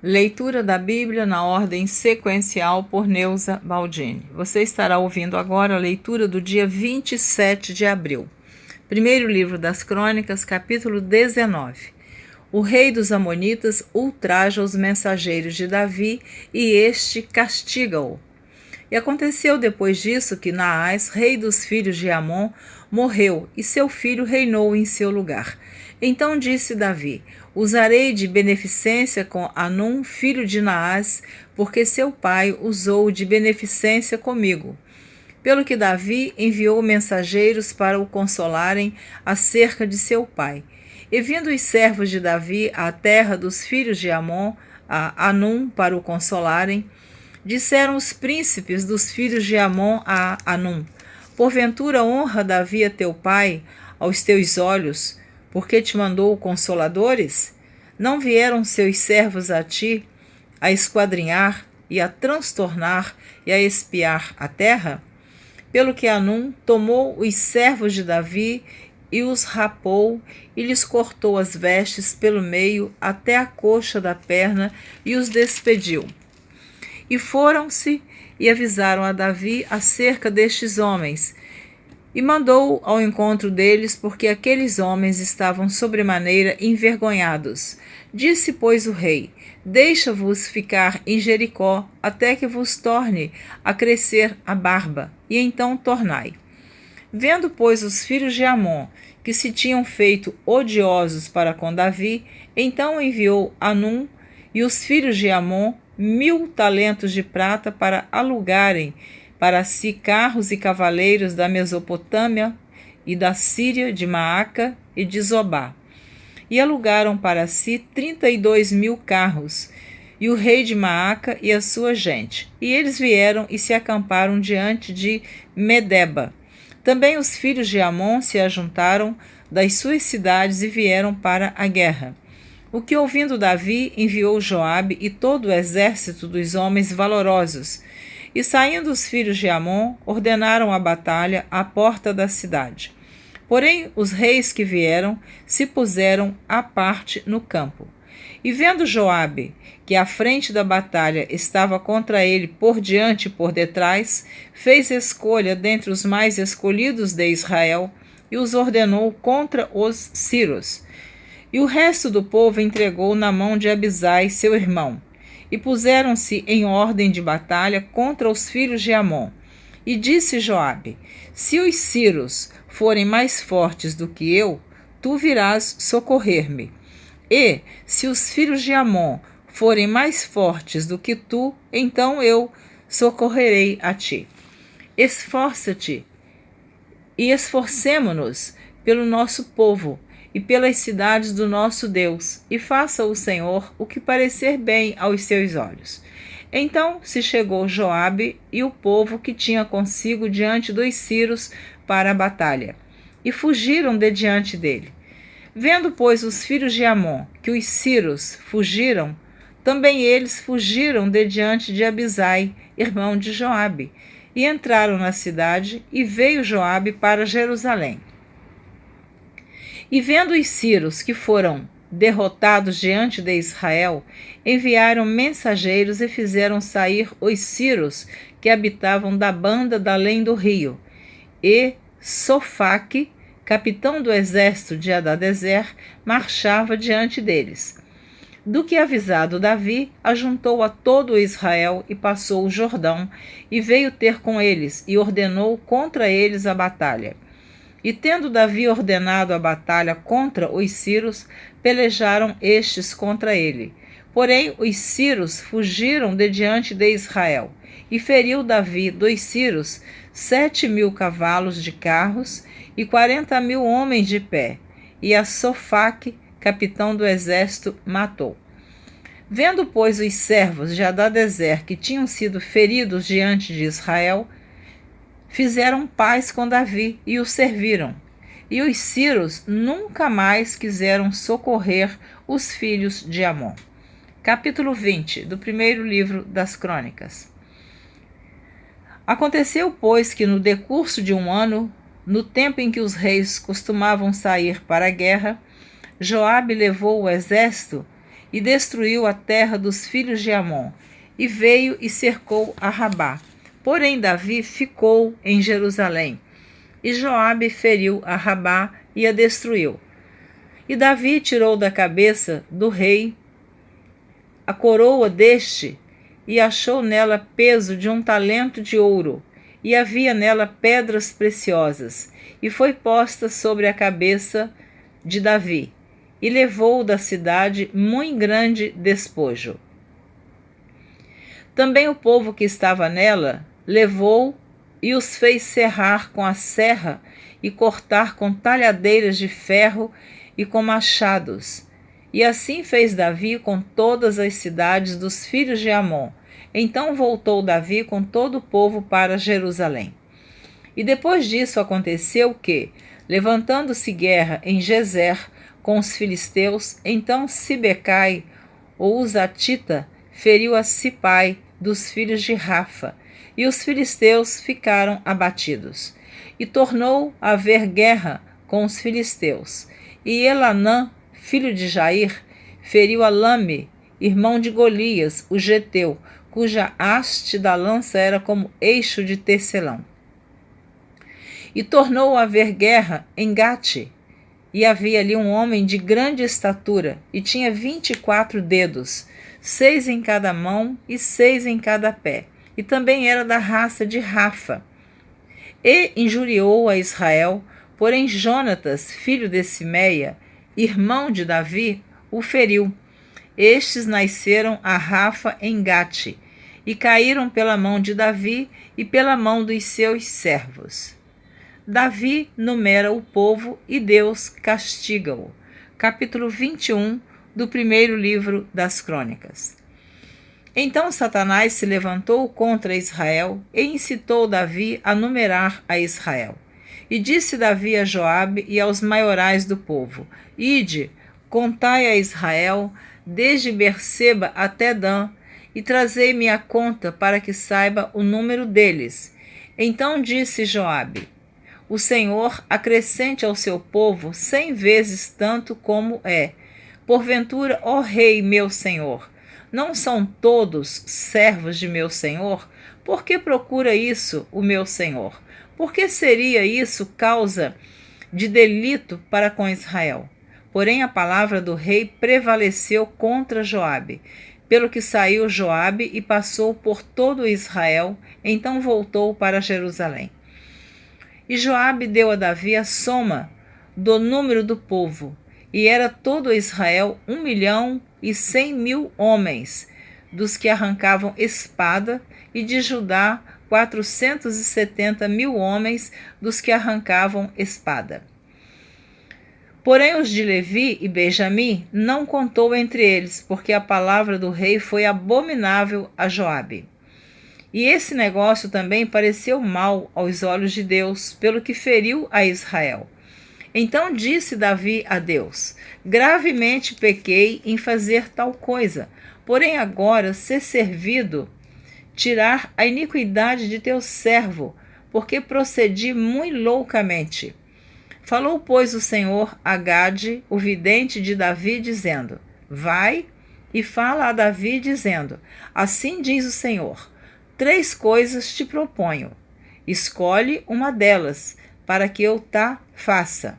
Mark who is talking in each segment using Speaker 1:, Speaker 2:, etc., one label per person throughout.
Speaker 1: Leitura da Bíblia na ordem sequencial por Neuza Baldini. Você estará ouvindo agora a leitura do dia 27 de abril. Primeiro livro das Crônicas, capítulo 19. O rei dos Amonitas ultraja os mensageiros de Davi e este castiga-o. E aconteceu depois disso que Naás, rei dos filhos de Amon, morreu, e seu filho reinou em seu lugar. Então disse Davi: usarei de beneficência com Anum, filho de Naás, porque seu pai usou de beneficência comigo. Pelo que Davi enviou mensageiros para o consolarem acerca de seu pai. E vindo os servos de Davi à terra dos filhos de Amon, a Anum, para o consolarem, disseram os príncipes dos filhos de Amon a Anum: porventura honra Davi a teu pai aos teus olhos, porque te mandou consoladores? Não vieram seus servos a ti a esquadrinhar e a transtornar e a espiar a terra? Pelo que Anum tomou os servos de Davi e os rapou e lhes cortou as vestes pelo meio até a coxa da perna e os despediu. E foram-se e avisaram a Davi acerca destes homens, e mandou ao encontro deles, porque aqueles homens estavam sobremaneira envergonhados. Disse, pois, o rei: deixa-vos ficar em Jericó, até que vos torne a crescer a barba, e então tornai. Vendo, pois, os filhos de Amon, que se tinham feito odiosos para com Davi, então enviou Anum e os filhos de Amon 1000 talentos de prata para alugarem para si carros e cavaleiros da Mesopotâmia e da Síria, de Maaca e de Zobá. E alugaram para si 32.000 carros, e o rei de Maaca e a sua gente. E eles vieram e se acamparam diante de Medeba. Também os filhos de Amon se ajuntaram das suas cidades e vieram para a guerra. O que ouvindo Davi, enviou Joabe e todo o exército dos homens valorosos. E saindo os filhos de Amon, ordenaram a batalha à porta da cidade. Porém, os reis que vieram se puseram à parte no campo. E vendo Joabe que a frente da batalha estava contra ele por diante e por detrás, fez escolha dentre os mais escolhidos de Israel e os ordenou contra os sírios. E o resto do povo entregou na mão de Abisai, seu irmão. E puseram-se em ordem de batalha contra os filhos de Amon. E disse Joabe: se os sírios forem mais fortes do que eu, tu virás socorrer-me. E, se os filhos de Amon forem mais fortes do que tu, então eu socorrerei a ti. Esforça-te e esforcemo-nos pelo nosso povo e pelas cidades do nosso Deus, e faça o Senhor o que parecer bem aos seus olhos. Então se chegou Joabe e o povo que tinha consigo diante dos sírios para a batalha, e fugiram de diante dele. Vendo, pois, os filhos de Amon que os sírios fugiram, também eles fugiram de diante de Abisai, irmão de Joabe, e entraram na cidade, e veio Joabe para Jerusalém. E vendo os sírios que foram derrotados diante de Israel, enviaram mensageiros e fizeram sair os sírios que habitavam da banda da além do rio. E Sofaque, capitão do exército de Hadadezer, marchava diante deles. Do que avisado Davi, ajuntou a todo Israel e passou o Jordão, e veio ter com eles, e ordenou contra eles a batalha. E tendo Davi ordenado a batalha contra os sírios, pelejaram estes contra ele. Porém, os sírios fugiram de diante de Israel. E feriu Davi dos sírios 7.000 cavalos de carros e 40.000 homens de pé. E a Sofaque, capitão do exército, matou. Vendo, pois, os servos de Hadadezer que tinham sido feridos diante de Israel, fizeram paz com Davi e o serviram. E os sírios nunca mais quiseram socorrer os filhos de Amon. Capítulo 20 do primeiro livro das Crônicas. Aconteceu, pois, que no decurso de um ano, no tempo em que os reis costumavam sair para a guerra, Joabe levou o exército e destruiu a terra dos filhos de Amon, e veio e cercou a Rabá. Porém Davi ficou em Jerusalém, e Joabe feriu a Rabá e a destruiu. E Davi tirou da cabeça do rei a coroa deste, e achou nela peso de 1 talento de ouro, e havia nela pedras preciosas, e foi posta sobre a cabeça de Davi, e levou da cidade muito grande despojo. Também o povo que estava nela levou e os fez serrar com a serra e cortar com talhadeiras de ferro e com machados. E assim fez Davi com todas as cidades dos filhos de Amon. Então voltou Davi com todo o povo para Jerusalém. E depois disso aconteceu que, levantando-se guerra em Gezer com os filisteus, então Sibecai, o Husatita, feriu a Sipai dos filhos de Rafa, e os filisteus ficaram abatidos. E tornou a haver guerra com os filisteus. E Elanã, filho de Jair, feriu a Lame, irmão de Golias, o geteu, cuja haste da lança era como eixo de tecelão. E tornou a haver guerra em Gate, e havia ali um homem de grande estatura, e tinha 24 dedos, 6 em cada mão e 6 em cada pé, e também era da raça de Rafa. E injuriou a Israel, porém Jonatas, filho de Simeia, irmão de Davi, o feriu. Estes nasceram a Rafa em Gate, e caíram pela mão de Davi e pela mão dos seus servos. Davi numera o povo e Deus castiga-o. Capítulo 21 do primeiro livro das Crônicas. Então Satanás se levantou contra Israel e incitou Davi a numerar a Israel. E disse Davi a Joabe e aos maiorais do povo: Ide, contai a Israel, desde Berseba até Dan, e trazei-me a conta para que saiba o número deles. Então disse Joabe: O Senhor acrescente ao seu povo 100 vezes tanto como é. Porventura, ó rei meu senhor, não são todos servos de meu senhor? Por que procura isso o meu senhor? Por que seria isso causa de delito para com Israel? Porém a palavra do rei prevaleceu contra Joabe, pelo que saiu Joabe e passou por todo Israel, então voltou para Jerusalém. E Joabe deu a Davi a soma do número do povo, e era todo Israel 1.100.000 homens, dos que arrancavam espada, e de Judá 470.000 homens, dos que arrancavam espada. Porém os de Levi e Benjamim não contou entre eles, porque a palavra do rei foi abominável a Joabe. E esse negócio também pareceu mal aos olhos de Deus, pelo que feriu a Israel. Então disse Davi a Deus: Gravemente pequei em fazer tal coisa, porém agora ser servido tirar a iniquidade de teu servo, porque procedi muito loucamente. Falou, pois, o Senhor a Gade, o vidente de Davi, dizendo: Vai e fala a Davi, dizendo: Assim diz o Senhor: 3 coisas te proponho. Escolhe uma delas, para que eu ta faça.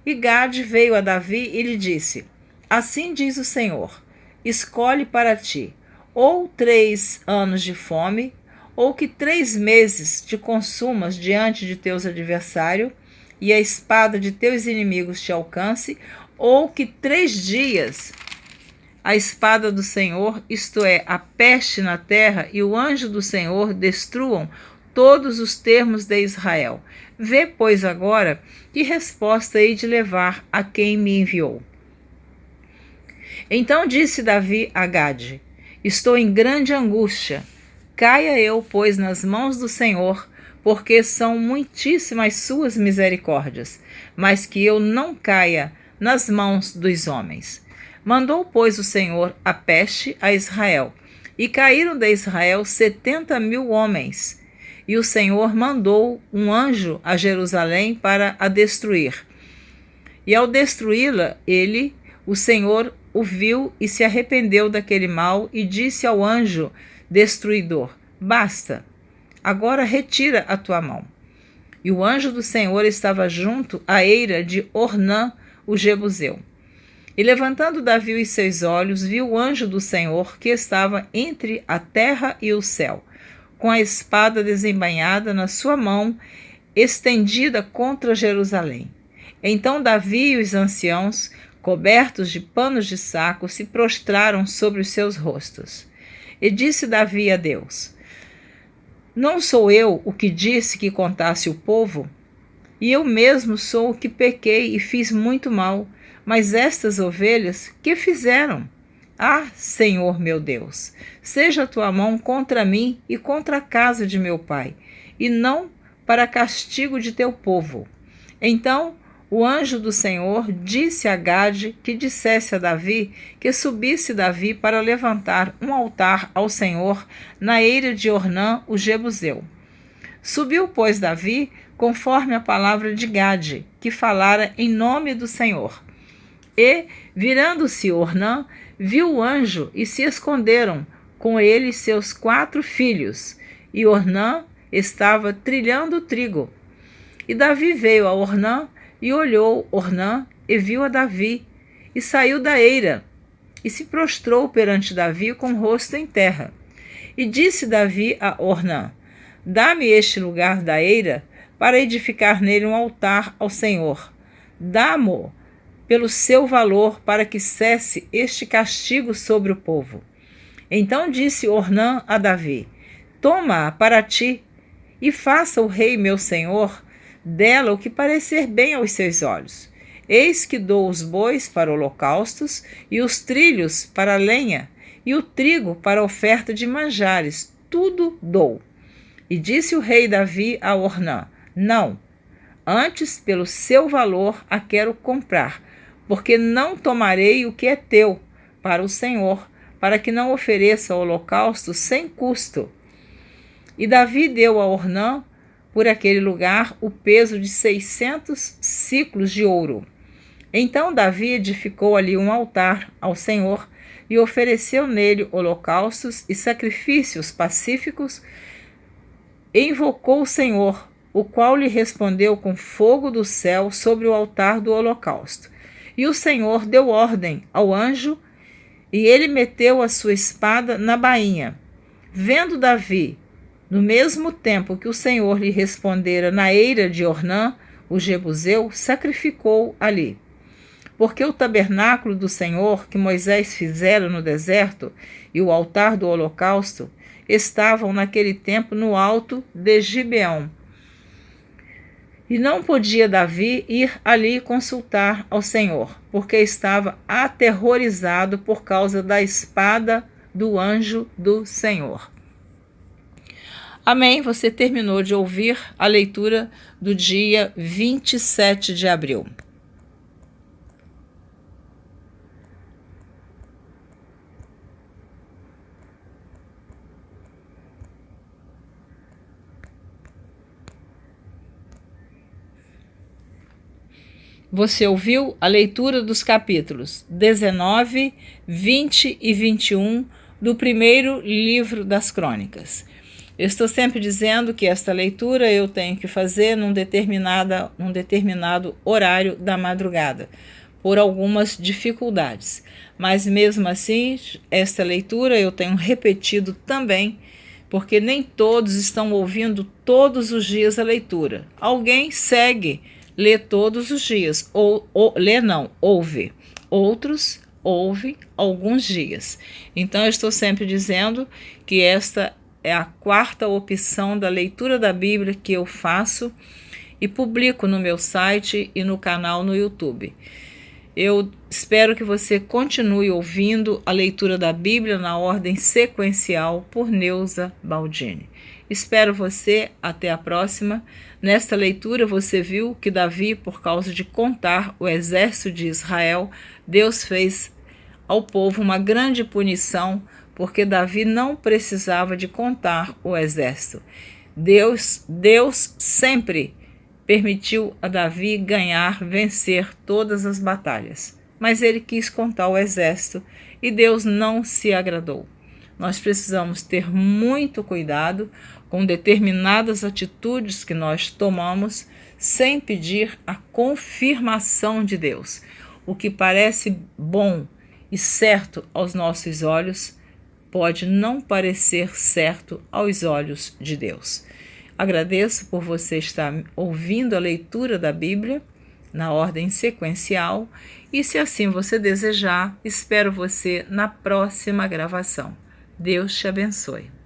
Speaker 1: E Gade veio a Davi e lhe disse: Assim diz o Senhor: Escolhe para ti, ou 3 anos de fome, ou que 3 meses te consumas diante de teus adversários, e a espada de teus inimigos te alcance, ou que 3 dias a espada do Senhor, isto é, a peste na terra, e o anjo do Senhor destruam todos os termos de Israel. Vê, pois, agora que resposta hei de levar a quem me enviou. Então disse Davi a Gade: Estou em grande angústia. Caia eu, pois, nas mãos do Senhor, porque são muitíssimas suas misericórdias, mas que eu não caia nas mãos dos homens. Mandou, pois, o Senhor a peste a Israel, e caíram de Israel 70.000 homens. E o Senhor mandou um anjo a Jerusalém para a destruir. E ao destruí-la, o Senhor o viu e se arrependeu daquele mal e disse ao anjo destruidor: Basta, agora retira a tua mão. E o anjo do Senhor estava junto à eira de Ornã, o Jebuseu. E levantando Davi os seus olhos, viu o anjo do Senhor que estava entre a terra e o céu, com a espada desembainhada na sua mão, estendida contra Jerusalém. Então Davi e os anciãos, cobertos de panos de saco, se prostraram sobre os seus rostos. E disse Davi a Deus: Não sou eu o que disse que contasse o povo? E eu mesmo sou o que pequei e fiz muito mal, mas estas ovelhas, que fizeram? Ah, Senhor meu Deus, seja a tua mão contra mim e contra a casa de meu pai, e não para castigo de teu povo. Então o anjo do Senhor disse a Gade que dissesse a Davi que subisse Davi para levantar um altar ao Senhor na eira de Ornã, o Jebuseu. Subiu, pois, Davi, conforme a palavra de Gade, que falara em nome do Senhor. E, virando-se Ornã, viu o anjo e se esconderam com ele seus 4 filhos. E Ornã estava trilhando trigo. E Davi veio a Ornã e olhou Ornã e viu a Davi, e saiu da eira, e se prostrou perante Davi com o rosto em terra. E disse Davi a Ornã: Dá-me este lugar da eira, para edificar nele um altar ao Senhor. Dá-mo pelo seu valor, para que cesse este castigo sobre o povo. Então disse Ornã a Davi: Toma-a para ti, e faça o rei meu senhor dela o que parecer bem aos seus olhos. Eis que dou os bois para holocaustos, e os trilhos para a lenha, e o trigo para a oferta de manjares, tudo dou. E disse o rei Davi a Ornã: Não, antes pelo seu valor a quero comprar, porque não tomarei o que é teu para o Senhor, para que não ofereça holocausto sem custo. E Davi deu a Ornã por aquele lugar o peso de 600 siclos de ouro. Então Davi edificou ali um altar ao Senhor e ofereceu nele holocaustos e sacrifícios pacíficos, e invocou o Senhor, o qual lhe respondeu com fogo do céu sobre o altar do holocausto. E o Senhor deu ordem ao anjo, e ele meteu a sua espada na bainha. Vendo Davi, no mesmo tempo que o Senhor lhe respondera na eira de Ornã, o Jebuseu, sacrificou ali. Porque o tabernáculo do Senhor que Moisés fizera no deserto e o altar do holocausto estavam naquele tempo no alto de Gibeão. E não podia Davi ir ali consultar ao Senhor, porque estava aterrorizado por causa da espada do anjo do Senhor. Amém. Você terminou de ouvir a leitura do dia 27 de abril. Você ouviu a leitura dos capítulos 19, 20 e 21 do primeiro livro das Crônicas. Eu estou sempre dizendo que esta leitura eu tenho que fazer num determinado horário da madrugada, por algumas dificuldades. Mas mesmo assim, esta leitura eu tenho repetido também, porque nem todos estão ouvindo todos os dias a leitura. Alguém segue, lê todos os dias, ouve. Outros ouvem alguns dias. Então, eu estou sempre dizendo que esta é a 4ª opção da leitura da Bíblia que eu faço e publico no meu site e no canal no YouTube. Eu espero que você continue ouvindo a leitura da Bíblia na ordem sequencial por Neuza Baldini. Espero você, até a próxima. Nesta leitura você viu que Davi, por causa de contar o exército de Israel, Deus fez ao povo uma grande punição, porque Davi não precisava de contar o exército. Deus sempre permitiu a Davi vencer todas as batalhas. mas ele quis contar o exército e Deus não se agradou. Nós precisamos ter muito cuidado com determinadas atitudes que nós tomamos sem pedir a confirmação de Deus. O que parece bom e certo aos nossos olhos pode não parecer certo aos olhos de Deus. Agradeço por você estar ouvindo a leitura da Bíblia na ordem sequencial e, se assim você desejar, espero você na próxima gravação. Deus te abençoe.